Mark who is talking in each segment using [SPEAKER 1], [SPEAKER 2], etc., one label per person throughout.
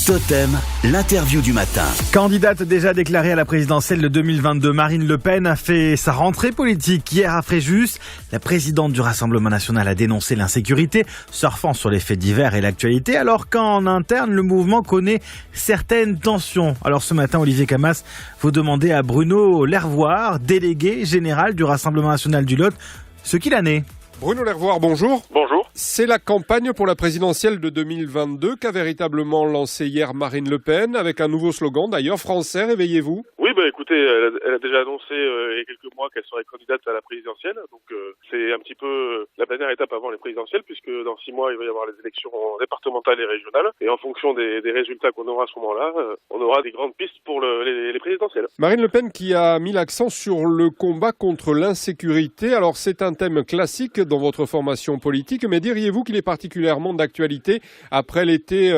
[SPEAKER 1] Totem, l'interview du matin.
[SPEAKER 2] Candidate déjà déclarée à la présidentielle de 2022, Marine Le Pen a fait sa rentrée politique hier à Fréjus. La présidente du Rassemblement national a dénoncé l'insécurité, surfant sur les faits divers et l'actualité, alors qu'en interne, le mouvement connaît certaines tensions. Alors ce matin, Olivier Camas, vous demandez à Bruno Lervoire, délégué général du Rassemblement national du Lot, ce qu'il en est.
[SPEAKER 3] Bruno Lervoire, bonjour.
[SPEAKER 4] Bonjour.
[SPEAKER 3] C'est la campagne pour la présidentielle de 2022 qu'a véritablement lancée hier Marine Le Pen, avec un nouveau slogan d'ailleurs, Français, réveillez-vous.
[SPEAKER 4] Oui, écoutez, elle a déjà annoncé il y a quelques mois qu'elle serait candidate à la présidentielle, donc c'est un petit peu la dernière étape avant les présidentielles, puisque dans 6 mois, il va y avoir les élections départementales et régionales, et en fonction des résultats qu'on aura à ce moment-là, on aura des grandes pistes pour les présidentielles.
[SPEAKER 3] Marine Le Pen qui a mis l'accent sur le combat contre l'insécurité, alors c'est un thème classique dans votre formation politique, mais diriez-vous qu'il est particulièrement d'actualité après l'été,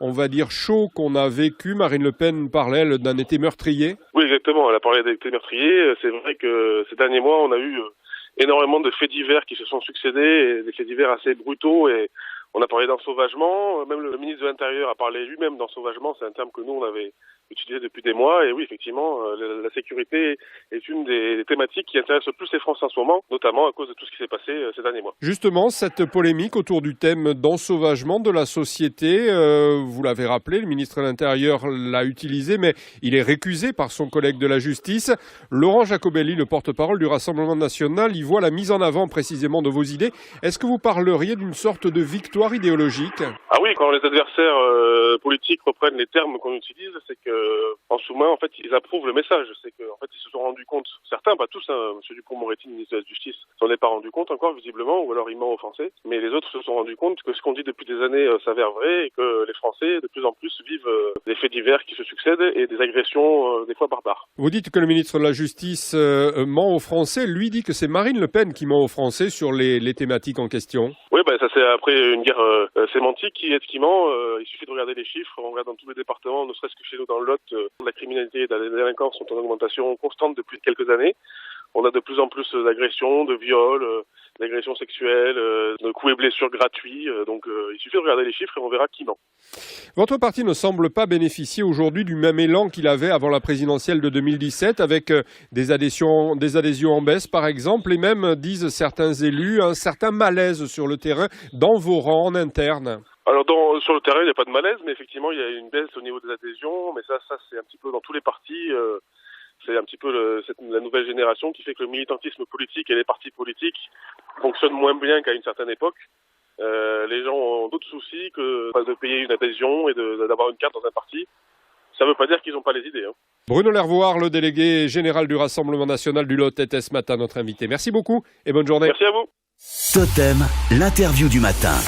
[SPEAKER 3] on va dire chaud qu'on a vécu? Marine Le Pen parlait d'un été meurtrier.
[SPEAKER 4] Oui, exactement, elle a parlé d'été meurtrier. C'est vrai que ces derniers mois, on a eu énormément de faits divers qui se sont succédés, et des faits divers assez brutaux, et on a parlé d'ensauvagement. Même le ministre de l'Intérieur a parlé lui-même d'ensauvagement, c'est un terme que nous, on avait utilisé depuis des mois. Et oui, effectivement, la sécurité est une des thématiques qui intéresse le plus les Français en ce moment, notamment à cause de tout ce qui s'est passé ces derniers mois.
[SPEAKER 3] Justement, cette polémique autour du thème d'ensauvagement de la société, vous l'avez rappelé, le ministre de l'Intérieur l'a utilisé, mais il est récusé par son collègue de la justice. Laurent Jacobelli, le porte-parole du Rassemblement national, y voit la mise en avant précisément de vos idées. Est-ce que vous parleriez d'une sorte de victoire idéologique?
[SPEAKER 4] Ah oui, quand les adversaires politiques reprennent les termes qu'on utilise, c'est que en sous-main, en fait, ils approuvent le message. C'est que, en fait, ils se sont rendus compte, certains, pas tous, Monsieur Dupond-Moretti, ministre de la Justice, s'en est pas rendu compte encore, visiblement, ou alors il ment aux Français. Mais les autres se sont rendus compte que ce qu'on dit depuis des années s'avère vrai, et que les Français, de plus en plus, vivent des faits divers qui se succèdent et des agressions, des fois barbares.
[SPEAKER 3] Vous dites que le ministre de la Justice ment aux Français. Lui dit que c'est Marine Le Pen qui ment aux Français sur les thématiques en question.
[SPEAKER 4] Oui, ça c'est après une guerre sémantique. Qui est qui ment? Il suffit de regarder les chiffres. On regarde dans tous les départements, ne serait-ce que chez nous dans le Lot, la criminalité et la délinquance sont en augmentation constante depuis quelques années. On a de plus en plus d'agressions, de viols, d'agressions sexuelles, de coups et blessures gratuits. Donc il suffit de regarder les chiffres et on verra qui ment.
[SPEAKER 3] Votre parti ne semble pas bénéficier aujourd'hui du même élan qu'il avait avant la présidentielle de 2017, avec des adhésions en baisse par exemple, et même, disent certains élus, un certain malaise sur le terrain, dans vos rangs en interne.
[SPEAKER 4] Alors sur le terrain, il n'y a pas de malaise, mais effectivement, il y a une baisse au niveau des adhésions. Mais ça c'est un petit peu dans tous les partis. C'est un petit peu la nouvelle génération qui fait que le militantisme politique et les partis politiques fonctionnent moins bien qu'à une certaine époque. Les gens ont d'autres soucis que de payer une adhésion et d'avoir une carte dans un parti. Ça ne veut pas dire qu'ils n'ont pas les idées.
[SPEAKER 3] Bruno Lervoire, le délégué général du Rassemblement national du Lot, était ce matin notre invité. Merci beaucoup et bonne journée.
[SPEAKER 4] Merci à vous.
[SPEAKER 1] Totem, l'interview du matin.